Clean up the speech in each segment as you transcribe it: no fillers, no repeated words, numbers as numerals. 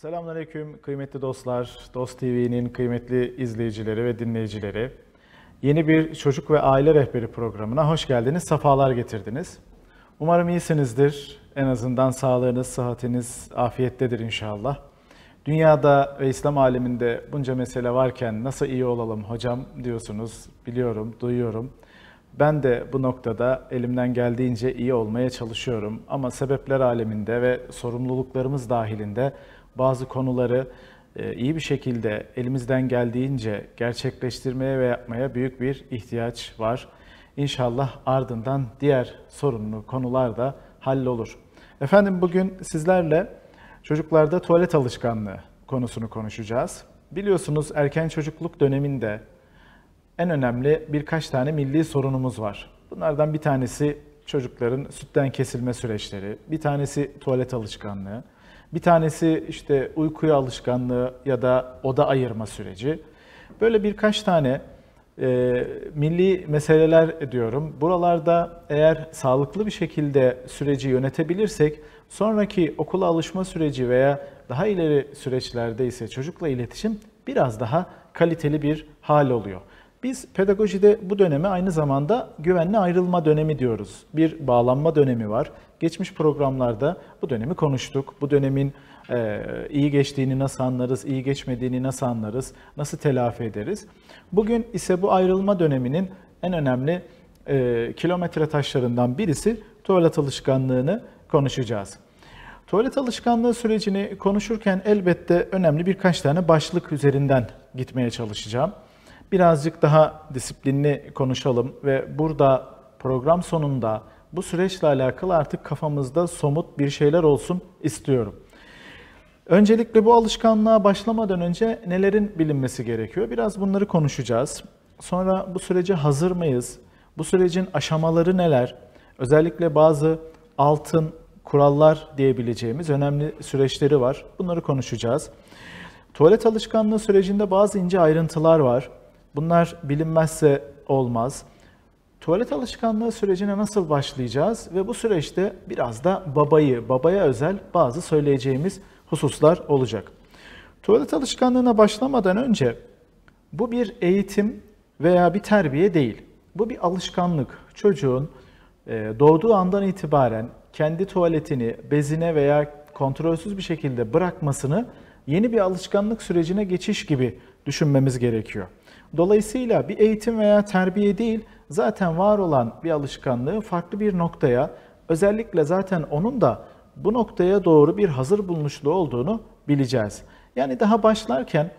Selamünaleyküm kıymetli dostlar, Dost TV'nin kıymetli izleyicileri ve dinleyicileri. Yeni bir çocuk ve aile rehberi programına hoş geldiniz, sefalar getirdiniz. Umarım iyisinizdir, en azından sağlığınız, sıhhatiniz afiyettedir inşallah. Dünyada ve İslam aleminde bunca mesele varken nasıl iyi olalım hocam diyorsunuz, biliyorum, duyuyorum. Ben de bu noktada elimden geldiğince iyi olmaya çalışıyorum ama sebepler aleminde ve sorumluluklarımız dahilinde bazı konuları iyi bir şekilde elimizden geldiğince gerçekleştirmeye ve yapmaya büyük bir ihtiyaç var. İnşallah ardından diğer sorunlu konular da hallolur. Efendim bugün sizlerle çocuklarda tuvalet alışkanlığı konusunu konuşacağız. Biliyorsunuz erken çocukluk döneminde en önemli birkaç tane milli sorunumuz var. Bunlardan bir tanesi çocukların sütten kesilme süreçleri, bir tanesi tuvalet alışkanlığı, bir tanesi işte uykuya alışkanlığı ya da oda ayırma süreci. Böyle birkaç tane milli meseleler diyorum. Buralarda eğer sağlıklı bir şekilde süreci yönetebilirsek, sonraki okula alışma süreci veya daha ileri süreçlerde ise çocukla iletişim biraz daha kaliteli bir hal oluyor. Biz pedagojide bu döneme aynı zamanda güvenli ayrılma dönemi diyoruz. Bir bağlanma dönemi var. Geçmiş programlarda bu dönemi konuştuk. Bu dönemin iyi geçtiğini nasıl anlarız, iyi geçmediğini nasıl anlarız, nasıl telafi ederiz. Bugün ise bu ayrılma döneminin en önemli kilometre taşlarından birisi tuvalet alışkanlığını konuşacağız. Tuvalet alışkanlığı sürecini konuşurken elbette önemli birkaç tane başlık üzerinden gitmeye çalışacağım. Birazcık daha disiplinli konuşalım ve burada program sonunda bu süreçle alakalı artık kafamızda somut bir şeyler olsun istiyorum. Öncelikle bu alışkanlığa başlamadan önce nelerin bilinmesi gerekiyor? Biraz bunları konuşacağız. Sonra bu sürece hazır mıyız? Bu sürecin aşamaları neler? Özellikle bazı altın kurallar diyebileceğimiz önemli süreçleri var. Bunları konuşacağız. Tuvalet alışkanlığı sürecinde bazı ince ayrıntılar var. Bunlar bilinmezse olmaz. Tuvalet alışkanlığı sürecine nasıl başlayacağız ve bu süreçte biraz da babaya özel bazı söyleyeceğimiz hususlar olacak. Tuvalet alışkanlığına başlamadan önce bu bir eğitim veya bir terbiye değil. Bu bir alışkanlık. Çocuğun doğduğu andan itibaren kendi tuvaletini bezine veya kontrolsüz bir şekilde bırakmasını yeni bir alışkanlık sürecine geçiş gibi düşünmemiz gerekiyor. Dolayısıyla bir eğitim veya terbiye değil, zaten var olan bir alışkanlığı farklı bir noktaya, özellikle zaten onun da bu noktaya doğru bir hazır bulunuşlu olduğunu bileceğiz. Yani daha başlarken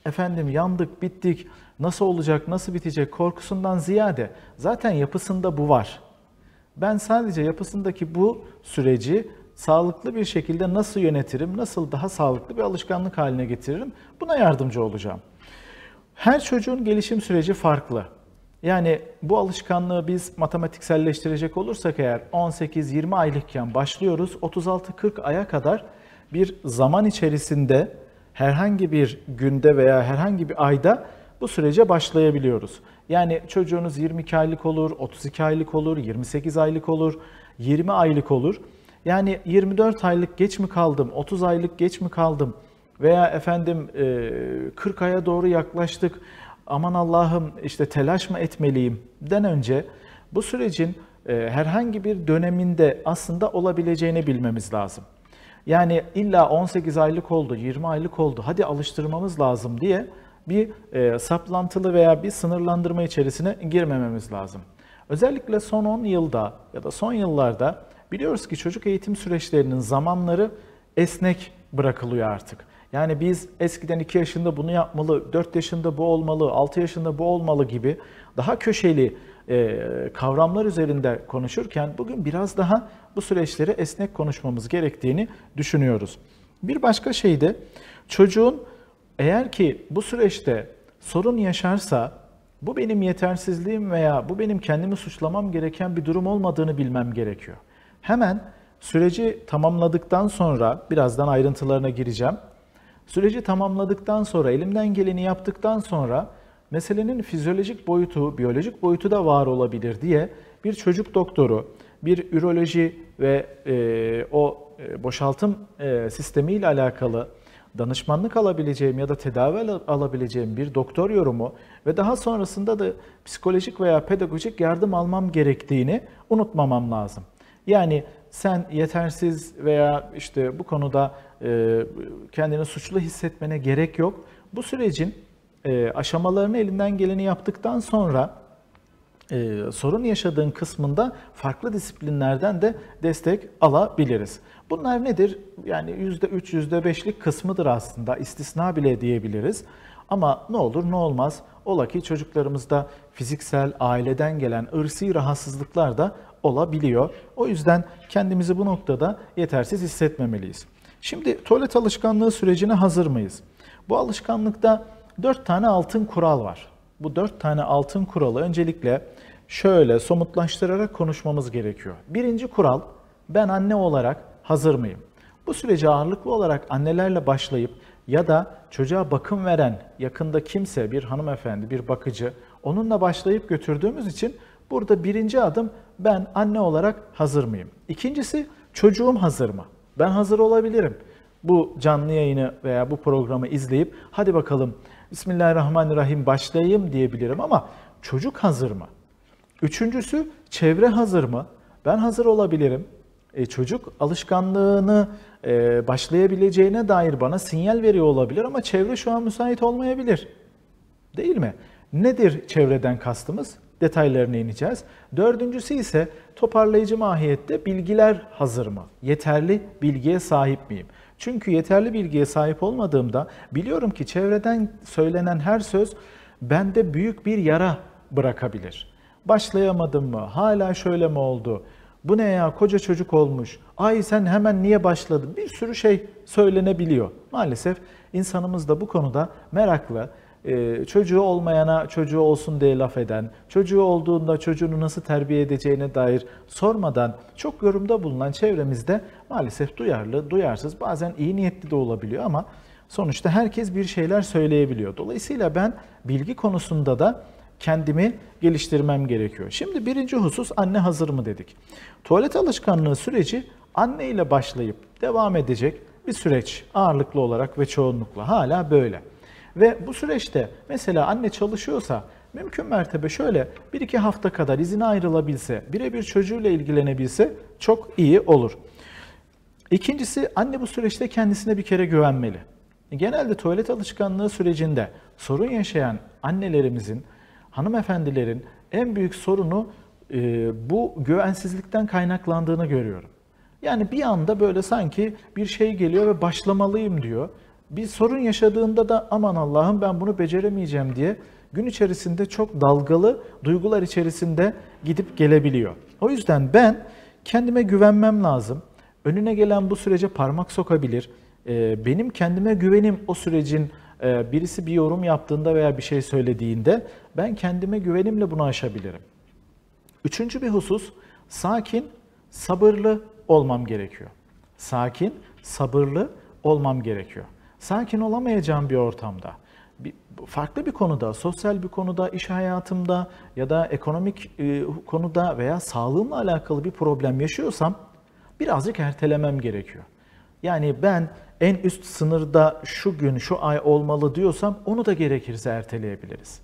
efendim yandık, bittik, nasıl olacak, nasıl bitecek korkusundan ziyade zaten yapısında bu var. Ben sadece yapısındaki bu süreci sağlıklı bir şekilde nasıl yönetirim, nasıl daha sağlıklı bir alışkanlık haline getiririm, buna yardımcı olacağım. Her çocuğun gelişim süreci farklı. Yani bu alışkanlığı biz matematikselleştirecek olursak eğer 18-20 aylıkken başlıyoruz, 36-40 aya kadar bir zaman içerisinde herhangi bir günde veya herhangi bir ayda bu sürece başlayabiliyoruz. Yani çocuğunuz 22 aylık olur, 32 aylık olur, 28 aylık olur, 20 aylık olur. Yani 24 aylık geç mi kaldım, 30 aylık geç mi kaldım veya efendim 40 aya doğru yaklaştık, aman Allah'ım işte telaş mı etmeliyim den önce bu sürecin herhangi bir döneminde aslında olabileceğini bilmemiz lazım. Yani illa 18 aylık oldu, 20 aylık oldu, hadi alıştırmamız lazım diye bir saplantılı veya bir sınırlandırma içerisine girmememiz lazım. Özellikle son 10 yılda ya da son yıllarda biliyoruz ki çocuk eğitim süreçlerinin zamanları esnek bırakılıyor artık. Yani biz eskiden 2 yaşında bunu yapmalı, 4 yaşında bu olmalı, 6 yaşında bu olmalı gibi daha köşeli kavramlar üzerinde konuşurken bugün biraz daha bu süreçleri esnek konuşmamız gerektiğini düşünüyoruz. Bir başka şey de çocuğun eğer ki bu süreçte sorun yaşarsa bu benim yetersizliğim veya bu benim kendimi suçlamam gereken bir durum olmadığını bilmem gerekiyor. Hemen süreci tamamladıktan sonra birazdan ayrıntılarına gireceğim. Süreci tamamladıktan sonra, elimden geleni yaptıktan sonra meselenin fizyolojik boyutu, biyolojik boyutu da var olabilir diye bir çocuk doktoru, bir üroloji ve o boşaltım sistemiyle alakalı danışmanlık alabileceğim ya da tedavi alabileceğim bir doktor yorumu ve daha sonrasında da psikolojik veya pedagojik yardım almam gerektiğini unutmamam lazım. Yani sen yetersiz veya işte bu konuda kendini suçlu hissetmene gerek yok. Bu sürecin aşamalarını elinden geleni yaptıktan sonra sorun yaşadığın kısmında farklı disiplinlerden de destek alabiliriz. Bunlar nedir? Yani %3, %5'lik kısmıdır aslında. İstisna bile diyebiliriz. Ama ne olur ne olmaz. Ola ki çocuklarımızda fiziksel, aileden gelen ırsi rahatsızlıklar da olabiliyor. O yüzden kendimizi bu noktada yetersiz hissetmemeliyiz. Şimdi tuvalet alışkanlığı sürecine hazır mıyız? Bu alışkanlıkta 4 tane altın kural var. Bu 4 tane altın kuralı öncelikle şöyle somutlaştırarak konuşmamız gerekiyor. Birinci kural, ben anne olarak hazır mıyım? Bu sürece ağırlıklı olarak annelerle başlayıp ya da çocuğa bakım veren yakında kimse, bir hanımefendi, bir bakıcı, onunla başlayıp götürdüğümüz için burada birinci adım, ben anne olarak hazır mıyım? İkincisi, çocuğum hazır mı? Ben hazır olabilirim. Bu canlı yayını veya bu programı izleyip hadi bakalım Bismillahirrahmanirrahim başlayayım diyebilirim ama çocuk hazır mı? Üçüncüsü, çevre hazır mı? Ben hazır olabilirim. Çocuk alışkanlığını başlayabileceğine dair bana sinyal veriyor olabilir ama çevre şu an müsait olmayabilir. Değil mi? Nedir çevreden kastımız? Detaylarına ineceğiz. Dördüncüsü ise toparlayıcı mahiyette bilgiler hazır mı? Yeterli bilgiye sahip miyim? Çünkü yeterli bilgiye sahip olmadığımda biliyorum ki çevreden söylenen her söz bende büyük bir yara bırakabilir. Başlayamadım mı? Hala şöyle mi oldu? Bu ne ya, koca çocuk olmuş. Ay sen hemen niye başladın? Bir sürü şey söylenebiliyor. Maalesef insanımız da bu konuda meraklı. Çocuğu olmayana çocuğu olsun diye laf eden, çocuğu olduğunda çocuğunu nasıl terbiye edeceğine dair sormadan çok yorumda bulunan çevremizde maalesef duyarlı, duyarsız, bazen iyi niyetli de olabiliyor ama sonuçta herkes bir şeyler söyleyebiliyor. Dolayısıyla ben bilgi konusunda da kendimi geliştirmem gerekiyor. Şimdi birinci husus, anne hazır mı dedik. Tuvalet alışkanlığı süreci anne ile başlayıp devam edecek bir süreç ağırlıklı olarak ve çoğunlukla hala böyle. Ve bu süreçte mesela anne çalışıyorsa mümkün mertebe şöyle 1-2 hafta kadar izine ayrılabilse, birebir çocuğuyla ilgilenebilse çok iyi olur. İkincisi, anne bu süreçte kendisine bir kere güvenmeli. Genelde tuvalet alışkanlığı sürecinde sorun yaşayan annelerimizin, hanımefendilerin en büyük sorunu bu güvensizlikten kaynaklandığını görüyorum. Yani bir anda böyle sanki bir şey geliyor ve başlamalıyım diyor. Bir sorun yaşadığında da aman Allah'ım ben bunu beceremeyeceğim diye gün içerisinde çok dalgalı duygular içerisinde gidip gelebiliyor. O yüzden ben kendime güvenmem lazım. Önüne gelen bu sürece parmak sokabilir. Benim kendime güvenim o sürecin birisi bir yorum yaptığında veya bir şey söylediğinde ben kendime güvenimle bunu aşabilirim. Üçüncü bir husus, sakin, sabırlı olmam gerekiyor. Sakin, sabırlı olmam gerekiyor. Sakin olamayacağım bir ortamda, farklı bir konuda, sosyal bir konuda, iş hayatımda ya da ekonomik konuda veya sağlığımla alakalı bir problem yaşıyorsam birazcık ertelemem gerekiyor. Yani ben en üst sınırda şu gün, şu ay olmalı diyorsam onu da gerekirse erteleyebiliriz.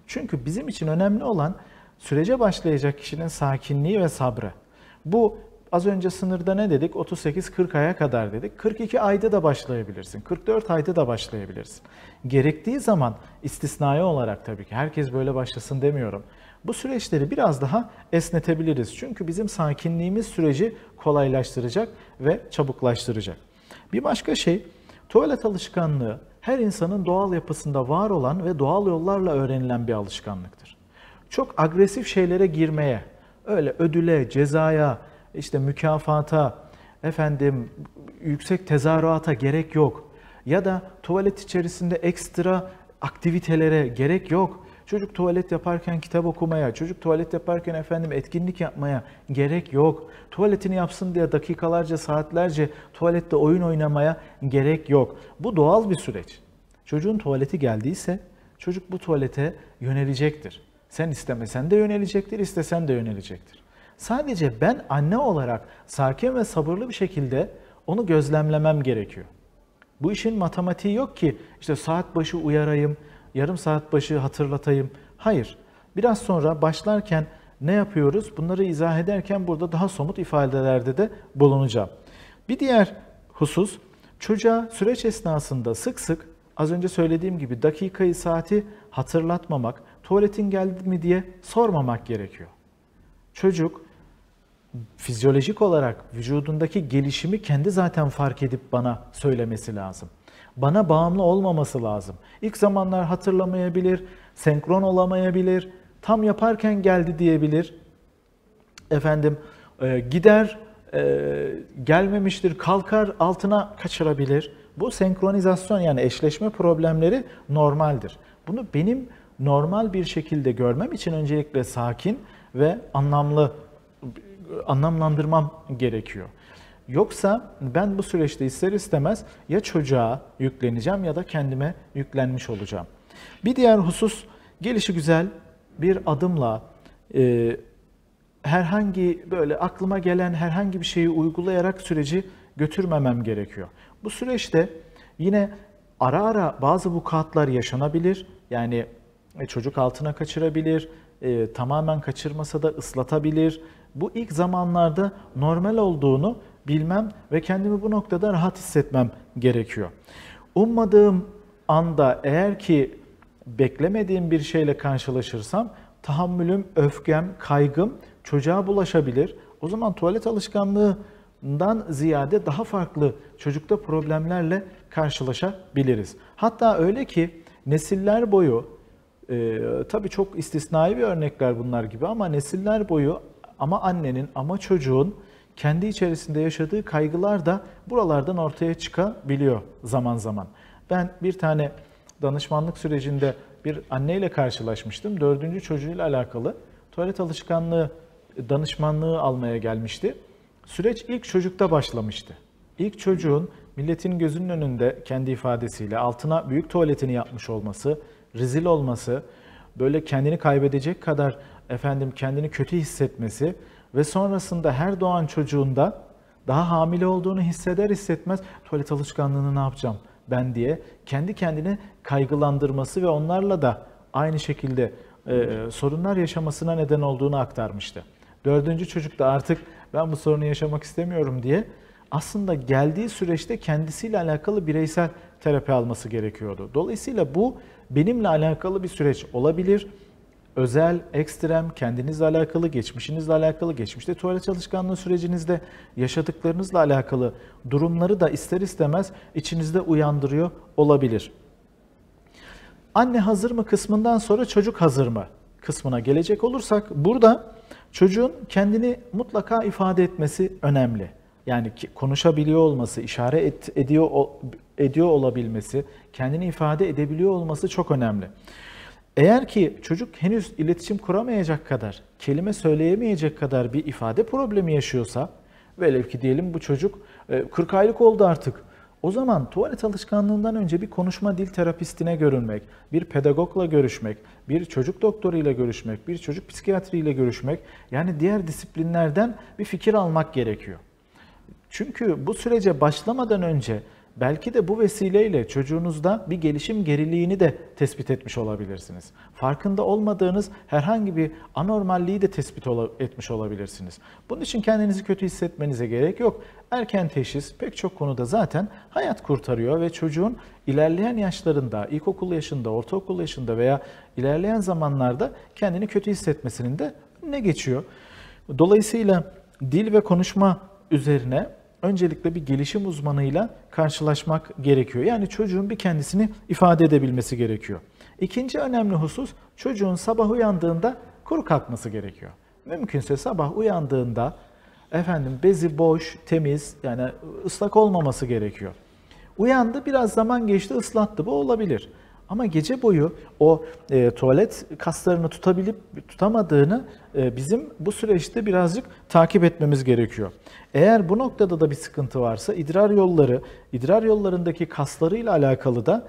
Çünkü bizim için önemli olan sürece başlayacak kişinin sakinliği ve sabrı. Bu az önce sınırda ne dedik? 38-40 aya kadar dedik. 42 ayda da başlayabilirsin. 44 ayda da başlayabilirsin. Gerektiği zaman istisnai olarak tabii ki herkes böyle başlasın demiyorum. Bu süreçleri biraz daha esnetebiliriz. Çünkü bizim sakinliğimiz süreci kolaylaştıracak ve çabuklaştıracak. Bir başka şey, tuvalet alışkanlığı her insanın doğal yapısında var olan ve doğal yollarla öğrenilen bir alışkanlıktır. Çok agresif şeylere girmeye, öyle ödüle, cezaya, işte mükafata, yüksek tezahürata gerek yok. Ya da tuvalet içerisinde ekstra aktivitelere gerek yok. Çocuk tuvalet yaparken kitap okumaya, çocuk tuvalet yaparken etkinlik yapmaya gerek yok. Tuvaletini yapsın diye dakikalarca, saatlerce tuvalette oyun oynamaya gerek yok. Bu doğal bir süreç. Çocuğun tuvaleti geldiyse çocuk bu tuvalete yönelecektir. Sen istemesen de yönelecektir, istesen de yönelecektir. Sadece ben anne olarak sakin ve sabırlı bir şekilde onu gözlemlemem gerekiyor. Bu işin matematiği yok ki işte saat başı uyarayım, yarım saat başı hatırlatayım. Hayır. Biraz sonra başlarken ne yapıyoruz? Bunları izah ederken burada daha somut ifadelerde de bulunacağım. Bir diğer husus, çocuğa süreç esnasında sık sık az önce söylediğim gibi dakikayı, saati hatırlatmamak, tuvaletin geldi mi diye sormamak gerekiyor. Çocuk fizyolojik olarak vücudundaki gelişimi kendi zaten fark edip bana söylemesi lazım. Bana bağımlı olmaması lazım. İlk zamanlar hatırlamayabilir, senkron olamayabilir, tam yaparken geldi diyebilir. Gider, gelmemiştir, kalkar altına kaçırabilir. Bu senkronizasyon yani eşleşme problemleri normaldir. Bunu benim normal bir şekilde görmem için öncelikle sakin ve anlamlandırmam gerekiyor. Yoksa ben bu süreçte ister istemez ya çocuğa yükleneceğim ya da kendime yüklenmiş olacağım. Bir diğer husus, gelişigüzel bir adımla herhangi böyle aklıma gelen herhangi bir şeyi uygulayarak süreci götürmemem gerekiyor. Bu süreçte yine ara ara bazı vukuatlar yaşanabilir. Yani çocuk altına kaçırabilir, tamamen kaçırmasa da ıslatabilir. Bu ilk zamanlarda normal olduğunu bilmem ve kendimi bu noktada rahat hissetmem gerekiyor. Ummadığım anda eğer ki beklemediğim bir şeyle karşılaşırsam tahammülüm, öfkem, kaygım çocuğa bulaşabilir. O zaman tuvalet alışkanlığından ziyade daha farklı çocukta problemlerle karşılaşabiliriz. Hatta öyle ki nesiller boyu, tabii çok istisnai bir örnekler bunlar gibi ama nesiller boyu ama annenin ama çocuğun kendi içerisinde yaşadığı kaygılar da buralardan ortaya çıkabiliyor zaman zaman. Ben bir tane danışmanlık sürecinde bir anneyle karşılaşmıştım. 4. çocuğuyla alakalı tuvalet alışkanlığı danışmanlığı almaya gelmişti. Süreç ilk çocukta başlamıştı. İlk çocuğun milletin gözünün önünde kendi ifadesiyle altına büyük tuvaletini yapmış olması, rezil olması, böyle kendini kaybedecek kadar kendini kötü hissetmesi ve sonrasında her doğan çocuğunda daha hamile olduğunu hisseder hissetmez tuvalet alışkanlığını ne yapacağım ben diye kendi kendine kaygılandırması ve onlarla da aynı şekilde sorunlar yaşamasına neden olduğunu aktarmıştı. 4. çocukta artık ben bu sorunu yaşamak istemiyorum diye aslında geldiği süreçte kendisiyle alakalı bireysel terapi alması gerekiyordu. Dolayısıyla bu benimle alakalı bir süreç olabilir. Özel, ekstrem, kendinizle alakalı, geçmişinizle alakalı, geçmişte tuvalet alışkanlığı sürecinizde yaşadıklarınızla alakalı durumları da ister istemez içinizde uyandırıyor olabilir. Anne hazır mı kısmından sonra çocuk hazır mı kısmına gelecek olursak burada çocuğun kendini mutlaka ifade etmesi önemli. Yani konuşabiliyor olması, işaret ediyor olabilmesi, kendini ifade edebiliyor olması çok önemli. Eğer ki çocuk henüz iletişim kuramayacak kadar, kelime söyleyemeyecek kadar bir ifade problemi yaşıyorsa, velev ki diyelim bu çocuk 40 aylık oldu artık. O zaman tuvalet alışkanlığından önce bir konuşma dil terapistine görünmek, bir pedagogla görüşmek, bir çocuk doktoruyla görüşmek, bir çocuk psikiyatriyle görüşmek, yani diğer disiplinlerden bir fikir almak gerekiyor. Çünkü bu sürece başlamadan önce belki de bu vesileyle çocuğunuzda bir gelişim geriliğini de tespit etmiş olabilirsiniz. Farkında olmadığınız herhangi bir anormalliği de tespit etmiş olabilirsiniz. Bunun için kendinizi kötü hissetmenize gerek yok. Erken teşhis pek çok konuda zaten hayat kurtarıyor ve çocuğun ilerleyen yaşlarında, ilkokul yaşında, ortaokul yaşında veya ilerleyen zamanlarda kendini kötü hissetmesinin de önüne geçiyor. Dolayısıyla dil ve konuşma üzerine öncelikle bir gelişim uzmanıyla karşılaşmak gerekiyor. Yani çocuğun bir kendisini ifade edebilmesi gerekiyor. İkinci önemli husus, çocuğun sabah uyandığında kuru kalkması gerekiyor. Mümkünse sabah uyandığında bezi boş, temiz, yani ıslak olmaması gerekiyor. Uyandı, biraz zaman geçti, ıslattı. Bu olabilir. Ama gece boyu o tuvalet kaslarını tutamadığını bizim bu süreçte birazcık takip etmemiz gerekiyor. Eğer bu noktada da bir sıkıntı varsa idrar yollarındaki kaslarıyla alakalı da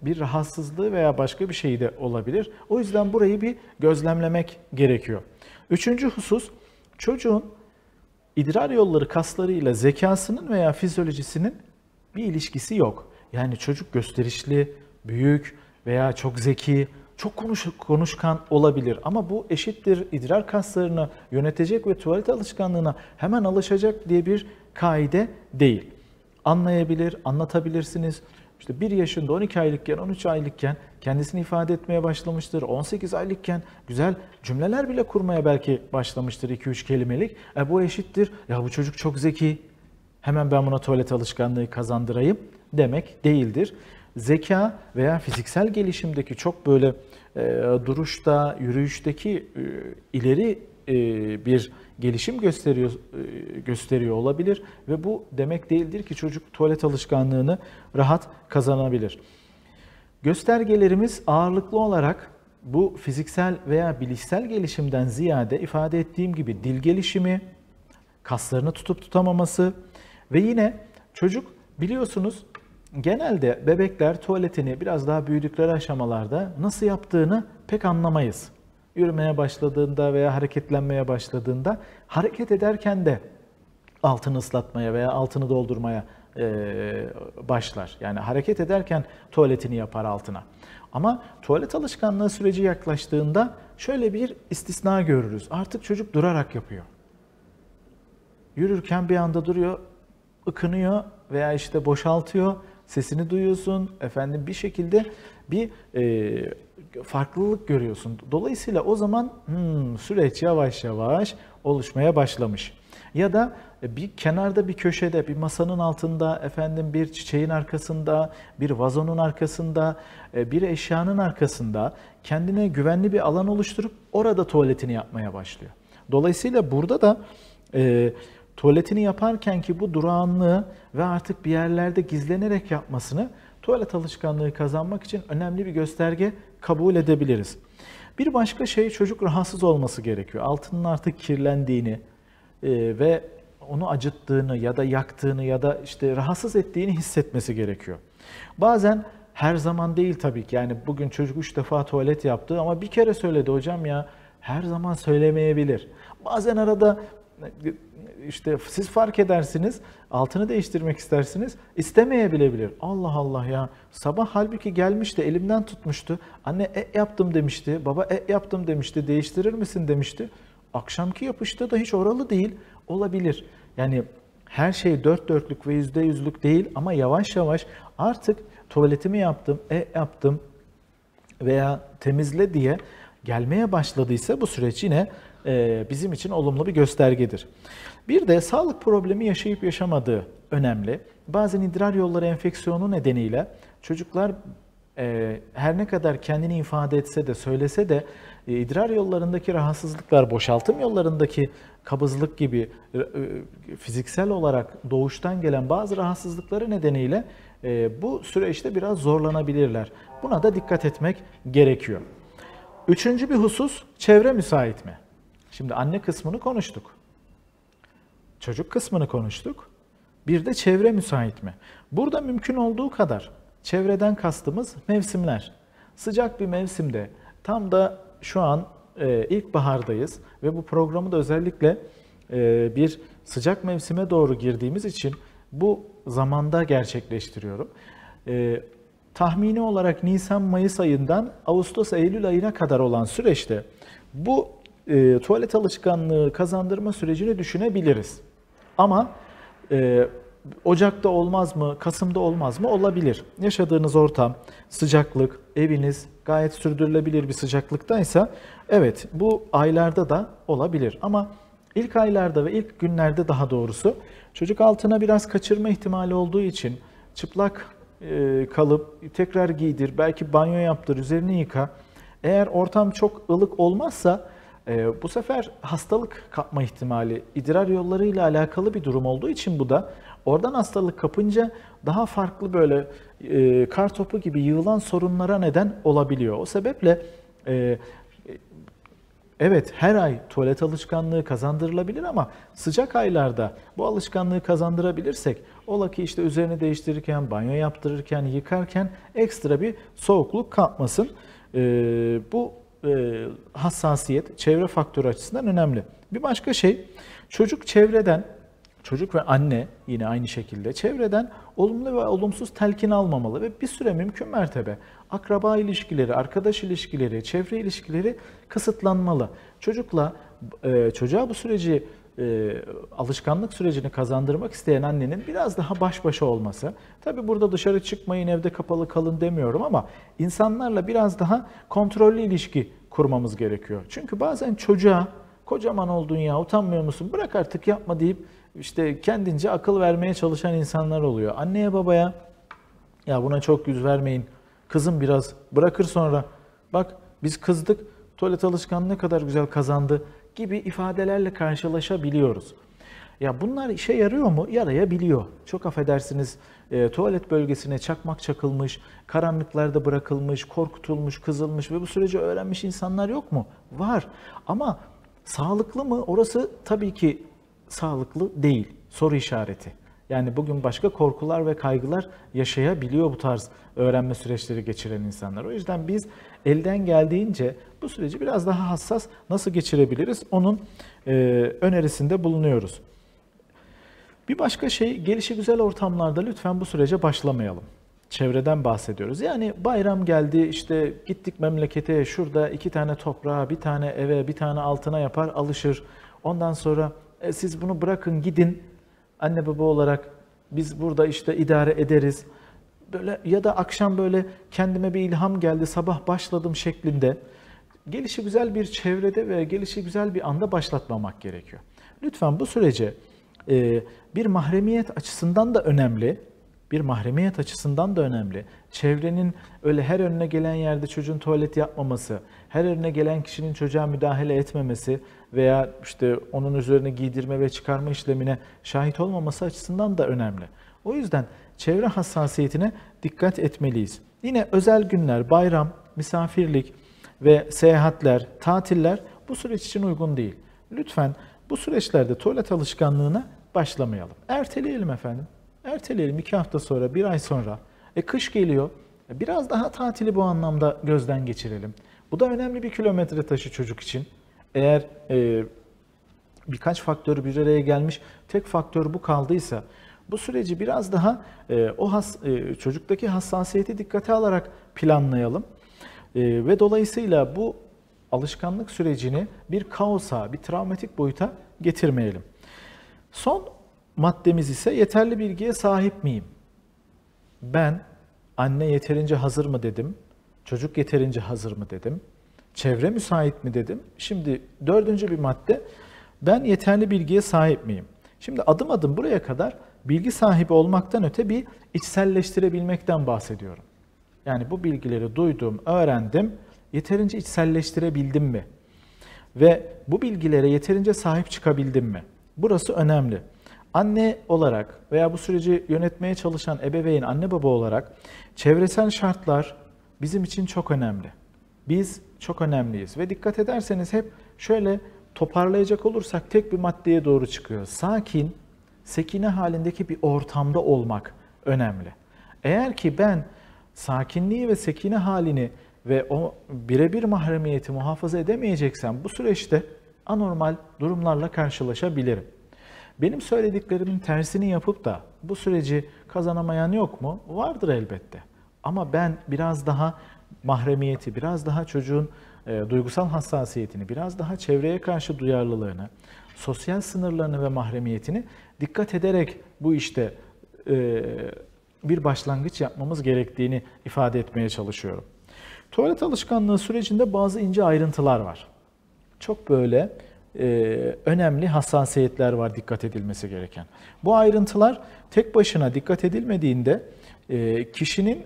bir rahatsızlığı veya başka bir şey de olabilir. O yüzden burayı bir gözlemlemek gerekiyor. Üçüncü husus, çocuğun idrar yolları kaslarıyla zekasının veya fizyolojisinin bir ilişkisi yok. Yani çocuk gösterişli, büyük veya çok zeki, çok konuşkan olabilir. Ama bu eşittir idrar kaslarını yönetecek ve tuvalet alışkanlığına hemen alışacak diye bir kaide değil. Anlayabilir, anlatabilirsiniz. İşte 1 yaşında, 12 aylıkken, 13 aylıkken kendisini ifade etmeye başlamıştır. 18 aylıkken güzel cümleler bile kurmaya belki başlamıştır 2-3 kelimelik. Bu eşittir. Ya bu çocuk çok zeki. Hemen ben buna tuvalet alışkanlığı kazandırayım demek değildir. Zeka veya fiziksel gelişimdeki çok böyle duruşta, yürüyüşteki ileri bir gelişim gösteriyor olabilir ve bu demek değildir ki çocuk tuvalet alışkanlığını rahat kazanabilir. Göstergelerimiz ağırlıklı olarak bu fiziksel veya bilişsel gelişimden ziyade ifade ettiğim gibi dil gelişimi, kaslarını tutup tutamaması ve yine çocuk biliyorsunuz genelde bebekler tuvaletini biraz daha büyüdükleri aşamalarda nasıl yaptığını pek anlamayız. Yürümeye başladığında veya hareketlenmeye başladığında hareket ederken de altını ıslatmaya veya altını doldurmaya başlar. Yani hareket ederken tuvaletini yapar altına. Ama tuvalet alışkanlığı süreci yaklaştığında şöyle bir istisna görürüz. Artık çocuk durarak yapıyor. Yürürken bir anda duruyor, ıkınıyor veya işte boşaltıyor, sesini duyuyorsun, efendim bir şekilde bir farklılık görüyorsun. Dolayısıyla o zaman süreç yavaş yavaş oluşmaya başlamış. Ya da bir kenarda bir köşede, bir masanın altında, efendim bir çiçeğin arkasında, bir vazonun arkasında, bir eşyanın arkasında kendine güvenli bir alan oluşturup orada tuvaletini yapmaya başlıyor. Dolayısıyla burada da tuvaletini yaparken ki bu durağanlığı ve artık bir yerlerde gizlenerek yapmasını tuvalet alışkanlığı kazanmak için önemli bir gösterge kabul edebiliriz. Bir başka şey çocuk rahatsız olması gerekiyor. Altının artık kirlendiğini ve onu acıttığını ya da yaktığını ya da işte rahatsız ettiğini hissetmesi gerekiyor. Bazen her zaman değil tabii ki. Yani bugün çocuk 3 defa tuvalet yaptı ama bir kere söyledi hocam ya, her zaman söylemeyebilir. Bazen arada işte siz fark edersiniz, altını değiştirmek istersiniz, istemeyebilebilir. Allah Allah ya, sabah halbuki gelmişti, elimden tutmuştu. Anne yaptım demişti, baba yaptım demişti, değiştirir misin demişti. Akşamki yapışta da hiç oralı değil, olabilir. Yani her şey dört dörtlük ve %100'lük değil ama yavaş yavaş artık tuvaletimi yaptım, yaptım veya temizle diye gelmeye başladıysa bu süreç yine bizim için olumlu bir göstergedir. Bir de sağlık problemi yaşayıp yaşamadığı önemli. Bazen idrar yolları enfeksiyonu nedeniyle çocuklar her ne kadar kendini ifade etse de söylese de idrar yollarındaki rahatsızlıklar, boşaltım yollarındaki kabızlık gibi fiziksel olarak doğuştan gelen bazı rahatsızlıkları nedeniyle bu süreçte biraz zorlanabilirler. Buna da dikkat etmek gerekiyor. Üçüncü bir husus, çevre müsait mi? Şimdi anne kısmını konuştuk. Çocuk kısmını konuştuk. Bir de çevre müsait mi? Burada mümkün olduğu kadar çevreden kastımız mevsimler. Sıcak bir mevsimde, tam da şu an ilkbahardayız ve bu programı da özellikle bir sıcak mevsime doğru girdiğimiz için bu zamanda gerçekleştiriyorum. Tahmini olarak Nisan-Mayıs ayından Ağustos-Eylül ayına kadar olan süreçte bu tuvalet alışkanlığı kazandırma sürecini düşünebiliriz. Ama Ocak'ta olmaz mı, Kasım'da olmaz mı? Olabilir. Yaşadığınız ortam, sıcaklık, eviniz gayet sürdürülebilir bir sıcaklıktaysa evet bu aylarda da olabilir. Ama ilk aylarda ve ilk günlerde daha doğrusu çocuk altına biraz kaçırma ihtimali olduğu için çıplak kalıp tekrar giydir, belki banyo yaptır, üzerini yıka. Eğer ortam çok ılık olmazsa bu sefer hastalık kapma ihtimali, idrar yollarıyla alakalı bir durum olduğu için bu da oradan hastalık kapınca daha farklı böyle kar topu gibi yığılan sorunlara neden olabiliyor. O sebeple evet her ay tuvalet alışkanlığı kazandırılabilir ama sıcak aylarda bu alışkanlığı kazandırabilirsek ola ki işte üzerini değiştirirken, banyo yaptırırken, yıkarken ekstra bir soğukluk kapmasın. Bu hassasiyet çevre faktörü açısından önemli. Bir başka şey, Çocuk çevreden, çocuk ve anne yine aynı şekilde çevreden olumlu ve olumsuz telkin almamalı ve bir süre mümkün mertebe akraba ilişkileri, arkadaş ilişkileri, çevre ilişkileri kısıtlanmalı. Çocuğa bu süreci alışkanlık sürecini kazandırmak isteyen annenin biraz daha baş başa olması. Tabii burada dışarı çıkmayın, evde kapalı kalın demiyorum ama insanlarla biraz daha kontrollü ilişki kurmamız gerekiyor. Çünkü bazen çocuğa kocaman oldun ya utanmıyor musun bırak artık yapma deyip işte kendince akıl vermeye çalışan insanlar oluyor. Anneye babaya ya buna çok yüz vermeyin, kızım biraz bırakır sonra, bak biz kızdık, tuvalet alışkanlığı ne kadar güzel kazandı gibi ifadelerle karşılaşabiliyoruz. Ya bunlar işe yarıyor mu? Yarayabiliyor. Çok affedersiniz, tuvalet bölgesine çakmak çakılmış, karanlıklarda bırakılmış, korkutulmuş, kızılmış ve bu süreci öğrenmiş insanlar yok mu? Var. Ama sağlıklı mı? Orası tabii ki sağlıklı değil. Soru işareti. Yani bugün başka korkular ve kaygılar yaşayabiliyor bu tarz öğrenme süreçleri geçiren insanlar. O yüzden biz elden geldiğince bu süreci biraz daha hassas nasıl geçirebiliriz onun önerisinde bulunuyoruz. Bir başka şey, gelişigüzel ortamlarda lütfen bu sürece başlamayalım. Çevreden bahsediyoruz. Yani bayram geldi, işte gittik memlekete, şurada 2 tane toprağa, bir tane eve, bir tane altına yapar, alışır. Ondan sonra siz bunu bırakın gidin, anne baba olarak biz burada işte idare ederiz. Böyle ya da akşam böyle kendime bir ilham geldi, sabah başladım şeklinde gelişigüzel bir çevrede ve gelişigüzel bir anda başlatmamak gerekiyor. Lütfen bu sürece bir mahremiyet açısından da önemli. Bir mahremiyet açısından da önemli. Çevrenin öyle her önüne gelen yerde çocuğun tuvalet yapmaması, her önüne gelen kişinin çocuğa müdahale etmemesi veya işte onun üzerine giydirme ve çıkarma işlemine şahit olmaması açısından da önemli. O yüzden çevre hassasiyetine dikkat etmeliyiz. Yine özel günler, bayram, misafirlik ve seyahatler, tatiller bu süreç için uygun değil. Lütfen bu süreçlerde tuvalet alışkanlığına başlamayalım. Erteleyelim efendim. Erteleyelim 2 hafta sonra, 1 ay sonra. Kış geliyor. Biraz daha tatili bu anlamda gözden geçirelim. Bu da önemli bir kilometre taşı çocuk için. Eğer birkaç faktör bir araya gelmiş, tek faktör bu kaldıysa, bu süreci biraz daha çocuktaki hassasiyeti dikkate alarak planlayalım. Ve dolayısıyla bu alışkanlık sürecini bir kaosa, bir travmatik boyuta getirmeyelim. Son maddemiz ise yeterli bilgiye sahip miyim? Ben anne yeterince hazır mı dedim? Çocuk yeterince hazır mı dedim? Çevre müsait mi dedim? Şimdi 4. bir madde, ben yeterli bilgiye sahip miyim? Şimdi adım adım buraya kadar bilgi sahibi olmaktan öte bir içselleştirebilmekten bahsediyorum. Yani bu bilgileri duydum, öğrendim, yeterince içselleştirebildim mi? Ve bu bilgilere yeterince sahip çıkabildim mi? Burası önemli. Anne olarak veya bu süreci yönetmeye çalışan ebeveyn, anne baba olarak çevresel şartlar bizim için çok önemli. Biz çok önemliyiz ve dikkat ederseniz hep şöyle toparlayacak olursak tek bir maddeye doğru çıkıyor. Sakin, sekine halindeki bir ortamda olmak önemli. Eğer ki ben sakinliği ve sekine halini ve o birebir mahremiyeti muhafaza edemeyeceksem bu süreçte anormal durumlarla karşılaşabilirim. Benim söylediklerimin tersini yapıp da bu süreci kazanamayan yok mu? Vardır elbette. Ama ben biraz daha mahremiyeti, biraz daha çocuğun duygusal hassasiyetini, biraz daha çevreye karşı duyarlılığını, sosyal sınırlarını ve mahremiyetini dikkat ederek bu işte bir başlangıç yapmamız gerektiğini ifade etmeye çalışıyorum. Tuvalet alışkanlığı sürecinde bazı ince ayrıntılar var. Çok böyle önemli hassasiyetler var dikkat edilmesi gereken. Bu ayrıntılar tek başına dikkat edilmediğinde kişinin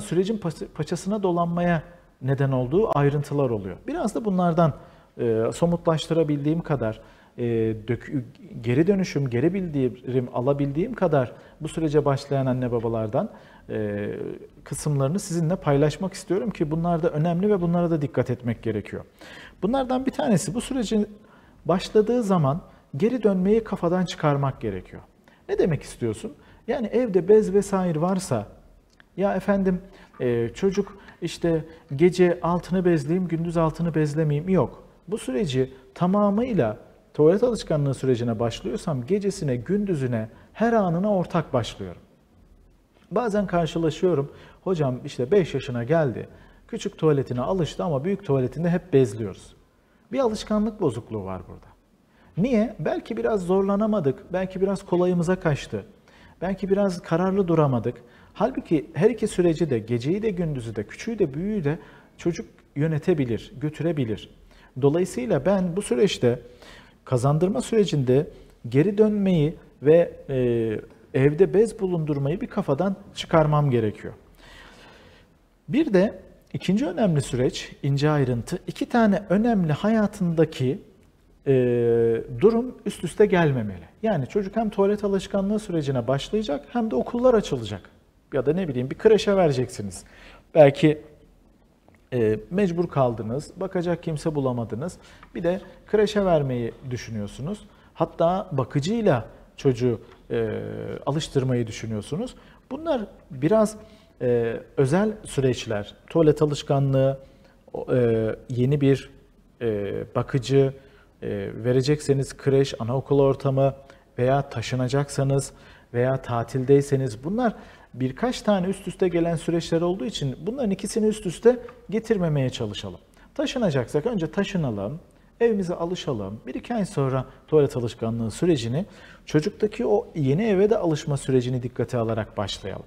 sürecin paçasına dolanmaya neden olduğu ayrıntılar oluyor. Biraz da bunlardan somutlaştırabildiğim kadar, geri dönüşüm, geri bildirim alabildiğim kadar bu sürece başlayan anne babalardan kısımlarını sizinle paylaşmak istiyorum ki bunlar da önemli ve bunlara da dikkat etmek gerekiyor. Bunlardan bir tanesi, bu sürecin başladığı zaman geri dönmeyi kafadan çıkarmak gerekiyor. Ne demek istiyorsun? Yani evde bez vesaire varsa, ya efendim çocuk işte gece altını bezleyeyim, gündüz altını bezlemeyeyim, yok. Bu süreci tamamıyla tuvalet alışkanlığı sürecine başlıyorsam gecesine, gündüzüne, her anına ortak başlıyorum. Bazen karşılaşıyorum, hocam işte 5 yaşına geldi, küçük tuvaletine alıştı ama büyük tuvaletinde hep bezliyoruz. Bir alışkanlık bozukluğu var burada. Niye? Belki biraz zorlanamadık, belki biraz kolayımıza kaçtı, belki biraz kararlı duramadık. Halbuki her iki süreci de, geceyi de gündüzü de, küçüğü de büyüğü de çocuk yönetebilir, götürebilir. Dolayısıyla ben bu süreçte, kazandırma sürecinde geri dönmeyi ve evde bez bulundurmayı bir kafadan çıkarmam gerekiyor. Bir de ikinci önemli süreç, ince ayrıntı, 2 tane önemli hayatındaki durum üst üste gelmemeli. Yani çocuk hem tuvalet alışkanlığı sürecine başlayacak hem de okullar açılacak. Ya da ne bileyim bir kreşe vereceksiniz. Belki mecbur kaldınız, bakacak kimse bulamadınız. Bir de kreşe vermeyi düşünüyorsunuz. Hatta bakıcıyla çocuğu alıştırmayı düşünüyorsunuz. Bunlar biraz özel süreçler. Tuvalet alışkanlığı, yeni bir bakıcı, verecekseniz kreş, anaokul ortamı veya taşınacaksanız veya tatildeyseniz bunlar birkaç tane üst üste gelen süreçler olduğu için bunların ikisini üst üste getirmemeye çalışalım. Taşınacaksak önce taşınalım, evimize alışalım. 1-2 ay sonra tuvalet alışkanlığı sürecini, çocuktaki o yeni eve de alışma sürecini dikkate alarak başlayalım.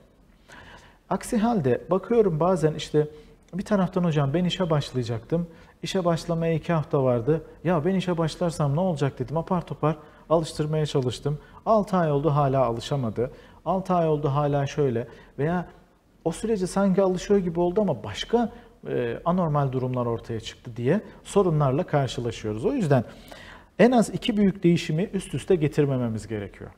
Aksi halde bakıyorum bazen işte bir taraftan hocam ben işe başlayacaktım. İşe başlamaya 2 hafta vardı. Ya ben işe başlarsam ne olacak dedim. Apar topar alıştırmaya çalıştım. 6 ay oldu hala alışamadı. 6 ay oldu hala şöyle. Veya o sürece sanki alışıyor gibi oldu ama başka anormal durumlar ortaya çıktı diye sorunlarla karşılaşıyoruz. O yüzden en az 2 büyük değişimi üst üste getirmememiz gerekiyor.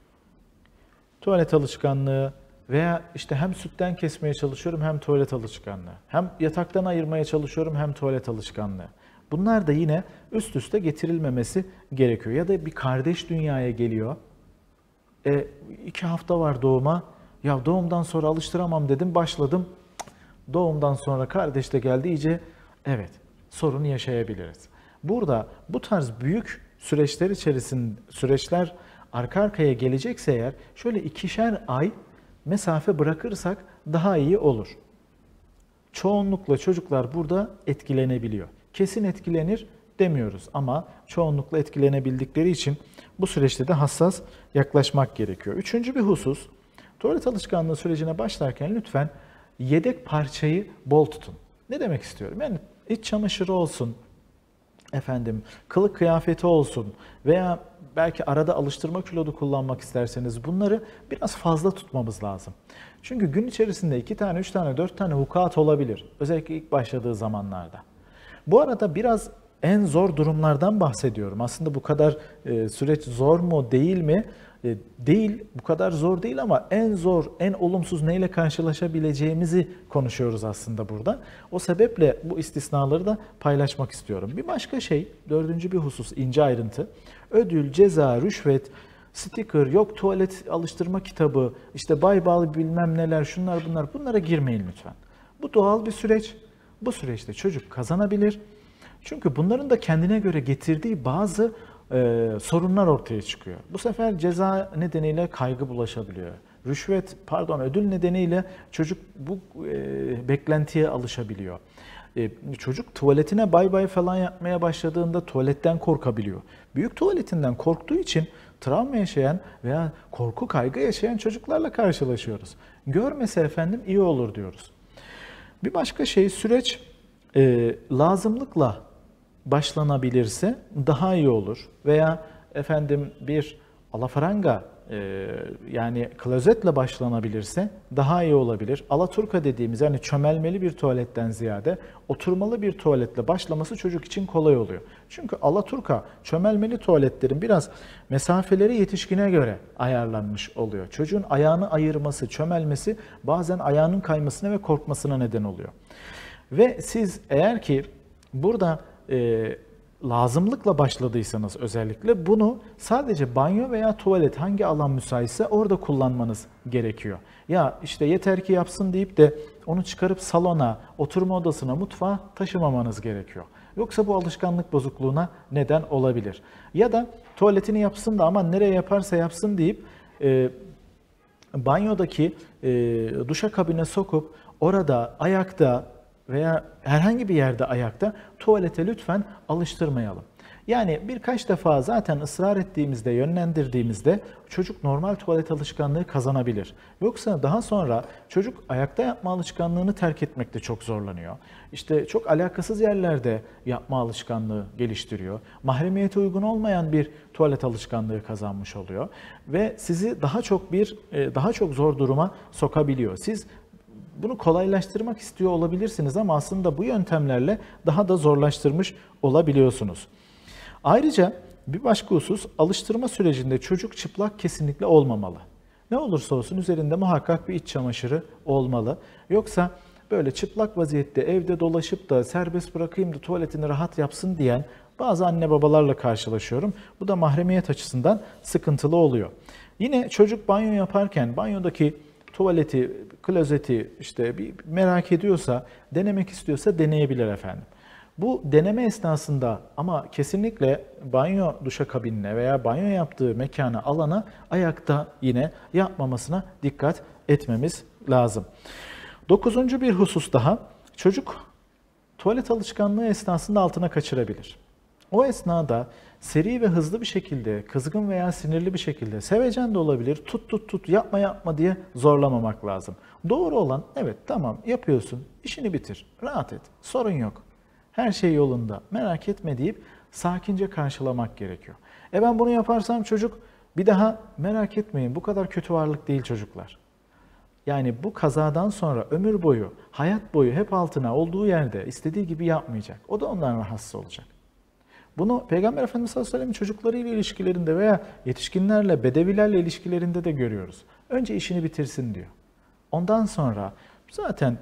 Tuvalet alışkanlığı veya işte hem sütten kesmeye çalışıyorum hem tuvalet alışkanlığı. Hem yataktan ayırmaya çalışıyorum hem tuvalet alışkanlığı. Bunlar da yine üst üste getirilmemesi gerekiyor. Ya da bir kardeş dünyaya geliyor. 2 hafta var doğuma. Ya doğumdan sonra alıştıramam dedim, başladım. Doğumdan sonra kardeş de geldi iyice. Evet, sorun yaşayabiliriz. Burada bu tarz büyük süreçler içerisinde, süreçler arka arkaya gelecekse eğer şöyle 2'şer ay mesafe bırakırsak daha iyi olur. Çoğunlukla çocuklar burada etkilenebiliyor. Kesin etkilenir demiyoruz ama çoğunlukla etkilenebildikleri için bu süreçte de hassas yaklaşmak gerekiyor. Üçüncü bir husus, tuvalet alışkanlığı sürecine başlarken lütfen yedek parçayı bol tutun. Ne demek istiyorum? Yani iç çamaşırı olsun, kılık kıyafeti olsun veya belki arada alıştırma kilodu kullanmak isterseniz bunları biraz fazla tutmamız lazım. Çünkü gün içerisinde 2 tane, 3 tane, 4 tane vukuat olabilir. Özellikle ilk başladığı zamanlarda. Bu arada biraz en zor durumlardan bahsediyorum. Aslında bu kadar süreç zor mu değil mi? Değil, bu kadar zor değil ama en zor, en olumsuz neyle karşılaşabileceğimizi konuşuyoruz aslında burada. O sebeple bu istisnaları da paylaşmak istiyorum. Bir başka şey, 4. bir husus, ince ayrıntı. Ödül, ceza, rüşvet, sticker, yok tuvalet alıştırma kitabı, işte baybal bilmem neler, şunlar bunlar, bunlara girmeyin lütfen. Bu doğal bir süreç. Bu süreçte çocuk kazanabilir. Çünkü bunların da kendine göre getirdiği bazı sorunlar ortaya çıkıyor. Bu sefer ceza nedeniyle kaygı bulaşabiliyor. Ödül nedeniyle çocuk bu beklentiye alışabiliyor. Çocuk tuvaletine bay bay falan yapmaya başladığında tuvaletten korkabiliyor. Büyük tuvaletinden korktuğu için travma yaşayan veya korku kaygı yaşayan çocuklarla karşılaşıyoruz. Görmese iyi olur diyoruz. Bir başka şey, süreç lazımlıkla başlanabilirse daha iyi olur. Veya bir alafaranga yani klozetle başlanabilirse daha iyi olabilir. Alaturka dediğimiz yani çömelmeli bir tuvaletten ziyade oturmalı bir tuvaletle başlaması çocuk için kolay oluyor. Çünkü alaturka, çömelmeli tuvaletlerin biraz mesafeleri yetişkine göre ayarlanmış oluyor. Çocuğun ayağını ayırması, çömelmesi bazen ayağının kaymasına ve korkmasına neden oluyor. Ve siz eğer ki burada lazımlıkla başladıysanız özellikle bunu sadece banyo veya tuvalet hangi alan müsaitse orada kullanmanız gerekiyor. Ya işte yeter ki yapsın deyip de onu çıkarıp salona, oturma odasına, mutfağa taşımamanız gerekiyor. Yoksa bu alışkanlık bozukluğuna neden olabilir. Ya da tuvaletini yapsın da aman nereye yaparsa yapsın deyip banyodaki duşakabine sokup orada ayakta veya herhangi bir yerde ayakta tuvalete lütfen alıştırmayalım. Yani birkaç defa zaten ısrar ettiğimizde, yönlendirdiğimizde çocuk normal tuvalet alışkanlığı kazanabilir. Yoksa daha sonra çocuk ayakta yapma alışkanlığını terk etmekte çok zorlanıyor. İşte çok alakasız yerlerde yapma alışkanlığı geliştiriyor. Mahremiyete uygun olmayan bir tuvalet alışkanlığı kazanmış oluyor ve sizi daha çok zor duruma sokabiliyor. Siz bunu kolaylaştırmak istiyor olabilirsiniz ama aslında bu yöntemlerle daha da zorlaştırmış olabiliyorsunuz. Ayrıca bir başka husus, alıştırma sürecinde çocuk çıplak kesinlikle olmamalı. Ne olursa olsun üzerinde muhakkak bir iç çamaşırı olmalı. Yoksa böyle çıplak vaziyette evde dolaşıp da serbest bırakayım da tuvaletini rahat yapsın diyen bazı anne babalarla karşılaşıyorum. Bu da mahremiyet açısından sıkıntılı oluyor. Yine çocuk banyo yaparken banyodaki tuvaleti, klozeti işte bir merak ediyorsa, denemek istiyorsa deneyebilir efendim. Bu deneme esnasında ama kesinlikle banyo duşakabinine veya banyo yaptığı mekana, alana ayakta yine yapmamasına dikkat etmemiz lazım. 9. bir husus daha, çocuk tuvalet alışkanlığı esnasında altına kaçırabilir. O esnada seri ve hızlı bir şekilde, kızgın veya sinirli bir şekilde, sevecen de olabilir, tut yapma yapma diye zorlamamak lazım. Doğru olan evet tamam yapıyorsun, işini bitir, rahat et, sorun yok. Her şey yolunda, merak etme deyip sakince karşılamak gerekiyor. Ben bunu yaparsam çocuk bir daha merak etmeyin bu kadar kötü varlık değil çocuklar. Yani bu kazadan sonra ömür boyu, hayat boyu hep altına olduğu yerde istediği gibi yapmayacak. O da ondan rahatsız olacak. Bunu Peygamber Efendimiz sallallahu aleyhi ve sellem çocuklarıyla ilişkilerinde veya yetişkinlerle, bedevilerle ilişkilerinde de görüyoruz. Önce işini bitirsin diyor. Ondan sonra zaten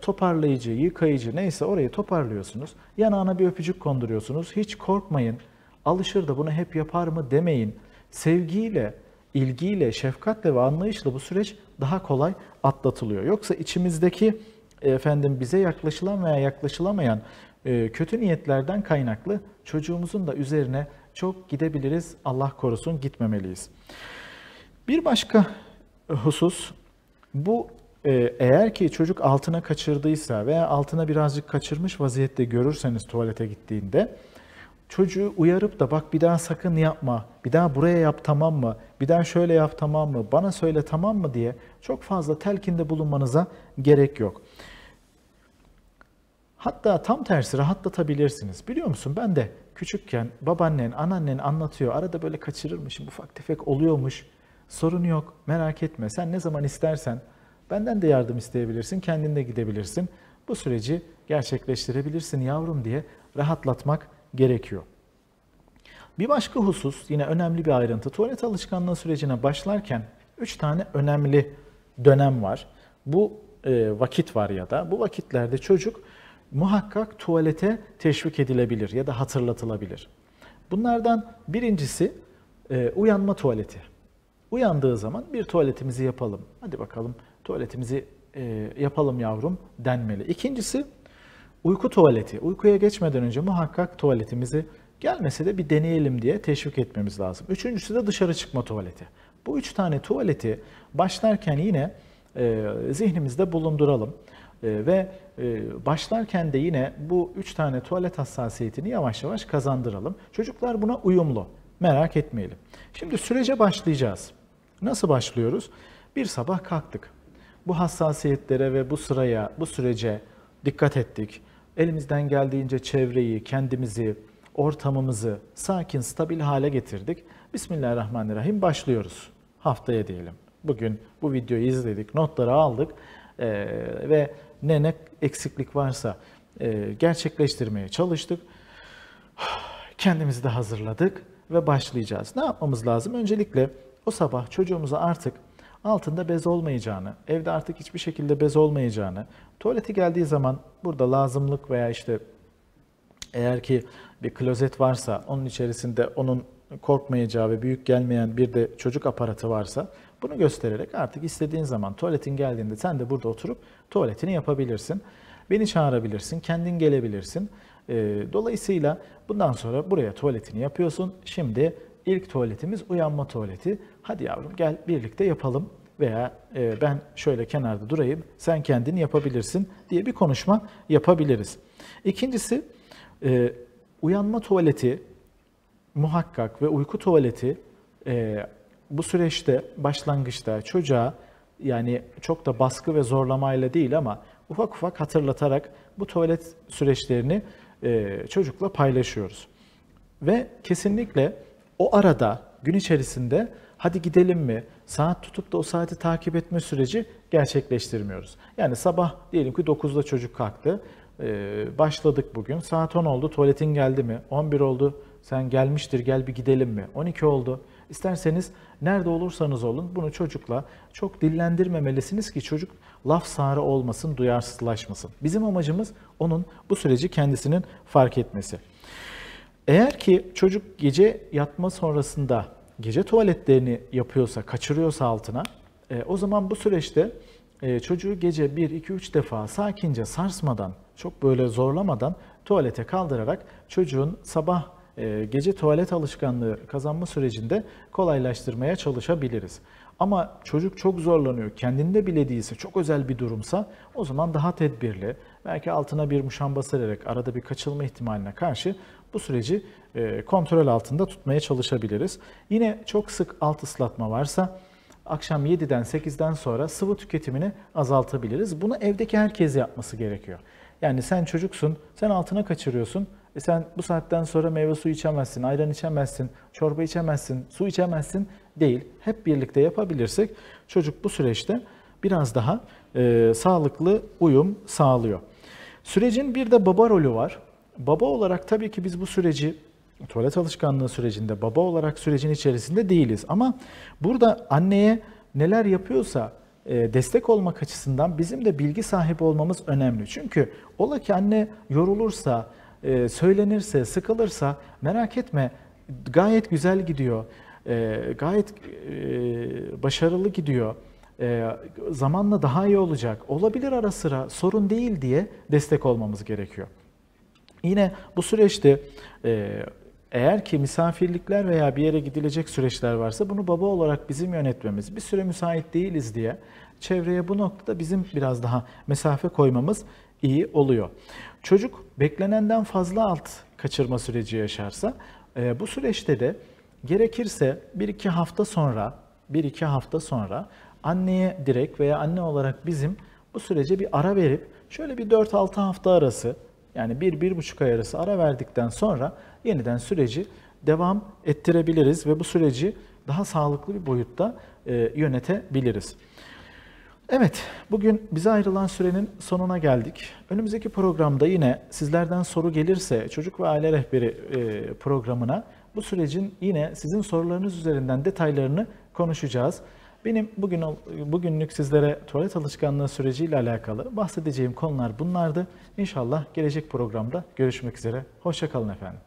toparlayıcı, yıkayıcı neyse orayı toparlıyorsunuz. Yanağına bir öpücük konduruyorsunuz. Hiç korkmayın. Alışır da bunu hep yapar mı demeyin. Sevgiyle, ilgiyle, şefkatle ve anlayışla bu süreç daha kolay atlatılıyor. Yoksa içimizdeki bize yaklaşılan veya yaklaşılamayan kötü niyetlerden kaynaklı çocuğumuzun da üzerine çok gidebiliriz. Allah korusun gitmemeliyiz. Bir başka husus bu eğer ki çocuk altına kaçırdıysa veya altına birazcık kaçırmış vaziyette görürseniz tuvalete gittiğinde çocuğu uyarıp da bak bir daha sakın yapma, bir daha buraya yap tamam mı, bir daha şöyle yap tamam mı, bana söyle tamam mı diye çok fazla telkinde bulunmanıza gerek yok. Hatta tam tersi rahatlatabilirsiniz. Biliyor musun ben de küçükken babaannen, anneannen anlatıyor. Arada böyle kaçırırmışım, ufak tefek oluyormuş. Sorun yok, merak etme. Sen ne zaman istersen benden de yardım isteyebilirsin, kendin de gidebilirsin. Bu süreci gerçekleştirebilirsin yavrum diye rahatlatmak gerekiyor. Bir başka husus, yine önemli bir ayrıntı. Tuvalet alışkanlığı sürecine başlarken 3 tane önemli dönem var. Bu vakit var ya da bu vakitlerde çocuk muhakkak tuvalete teşvik edilebilir ya da hatırlatılabilir. Bunlardan birincisi uyanma tuvaleti. Uyandığı zaman bir tuvaletimizi yapalım. Hadi bakalım tuvaletimizi yapalım yavrum denmeli. İkincisi uyku tuvaleti. Uykuya geçmeden önce muhakkak tuvaletimizi gelmese de bir deneyelim diye teşvik etmemiz lazım. Üçüncüsü de dışarı çıkma tuvaleti. Bu 3 tane tuvaleti başlarken yine zihnimizde bulunduralım. Ve başlarken de yine bu 3 tane tuvalet hassasiyetini yavaş yavaş kazandıralım. Çocuklar buna uyumlu, merak etmeyelim. Şimdi sürece başlayacağız. Nasıl başlıyoruz? Bir sabah kalktık. Bu hassasiyetlere ve bu sürece dikkat ettik. Elimizden geldiğince çevreyi, kendimizi, ortamımızı sakin, stabil hale getirdik. Bismillahirrahmanirrahim başlıyoruz. Haftaya diyelim. Bugün bu videoyu izledik, notları aldık ve ne eksiklik varsa gerçekleştirmeye çalıştık. Kendimizi de hazırladık ve başlayacağız. Ne yapmamız lazım? Öncelikle o sabah çocuğumuza artık altında bez olmayacağını, evde artık hiçbir şekilde bez olmayacağını, tuvaleti geldiği zaman burada lazımlık veya işte eğer ki bir klozet varsa onun içerisinde onun korkmayacağı ve büyük gelmeyen bir de çocuk aparatı varsa bunu göstererek artık istediğin zaman tuvaletin geldiğinde sen de burada oturup tuvaletini yapabilirsin. Beni çağırabilirsin, kendin gelebilirsin. Dolayısıyla bundan sonra buraya tuvaletini yapıyorsun. Şimdi ilk tuvaletimiz uyanma tuvaleti. Hadi yavrum gel birlikte yapalım veya ben şöyle kenarda durayım, sen kendin yapabilirsin diye bir konuşma yapabiliriz. İkincisi, uyanma tuvaleti muhakkak ve uyku tuvaleti bu süreçte başlangıçta çocuğa, yani çok da baskı ve zorlamayla değil ama ufak ufak hatırlatarak bu tuvalet süreçlerini çocukla paylaşıyoruz. Ve kesinlikle o arada gün içerisinde hadi gidelim mi, saat tutup da o saati takip etme süreci gerçekleştirmiyoruz. Yani sabah diyelim ki 9'da çocuk kalktı, başladık bugün, saat 10 oldu, tuvaletin geldi mi, 11 oldu, sen gelmiştir gel bir gidelim mi, 12 oldu. İsterseniz nerede olursanız olun bunu çocukla çok dillendirmemelisiniz ki çocuk laf sağrı olmasın, duyarsızlaşmasın. Bizim amacımız onun bu süreci kendisinin fark etmesi. Eğer ki çocuk gece yatma sonrasında gece tuvaletlerini yapıyorsa, kaçırıyorsa altına, o zaman bu süreçte çocuğu gece 1, 2, 3 defa sakince sarsmadan, çok böyle zorlamadan tuvalete kaldırarak çocuğun sabah gece tuvalet alışkanlığı kazanma sürecinde kolaylaştırmaya çalışabiliriz. Ama çocuk çok zorlanıyor, kendinde bile değilse, çok özel bir durumsa o zaman daha tedbirli, belki altına bir muşamba sererek arada bir kaçılma ihtimaline karşı bu süreci kontrol altında tutmaya çalışabiliriz. Yine çok sık alt ıslatma varsa akşam 7'den 8'den sonra sıvı tüketimini azaltabiliriz. Bunu evdeki herkes yapması gerekiyor. Yani sen çocuksun, sen altına kaçırıyorsun. Sen bu saatten sonra meyve suyu içemezsin, ayran içemezsin, çorba içemezsin, su içemezsin değil. Hep birlikte yapabilirsek çocuk bu süreçte biraz daha sağlıklı uyum sağlıyor. Sürecin bir de baba rolü var. Baba olarak tabii ki biz bu süreci, tuvalet alışkanlığı sürecinde baba olarak sürecin içerisinde değiliz. Ama burada anneye neler yapıyorsa destek olmak açısından bizim de bilgi sahibi olmamız önemli. Çünkü ola ki anne yorulursa, söylenirse, sıkılırsa merak etme gayet güzel gidiyor, gayet başarılı gidiyor, zamanla daha iyi olacak, olabilir ara sıra sorun değil diye destek olmamız gerekiyor. Yine bu süreçte eğer ki misafirlikler veya bir yere gidilecek süreçler varsa bunu baba olarak bizim yönetmemiz, bir süre müsait değiliz diye çevreye bu noktada bizim biraz daha mesafe koymamız iyi oluyor. Çocuk beklenenden fazla alt kaçırma süreci yaşarsa bu süreçte de gerekirse 1-2 hafta sonra anneye direkt veya anne olarak bizim bu sürece bir ara verip şöyle bir 4-6 hafta arası, yani 1-1,5 ay arası ara verdikten sonra yeniden süreci devam ettirebiliriz ve bu süreci daha sağlıklı bir boyutta yönetebiliriz. Evet, bugün bize ayrılan sürenin sonuna geldik. Önümüzdeki programda yine sizlerden soru gelirse Çocuk ve Aile Rehberi programına bu sürecin yine sizin sorularınız üzerinden detaylarını konuşacağız. Benim bugünlük sizlere tuvalet alışkanlığı süreciyle alakalı bahsedeceğim konular bunlardı. İnşallah gelecek programda görüşmek üzere. Hoşça kalın efendim.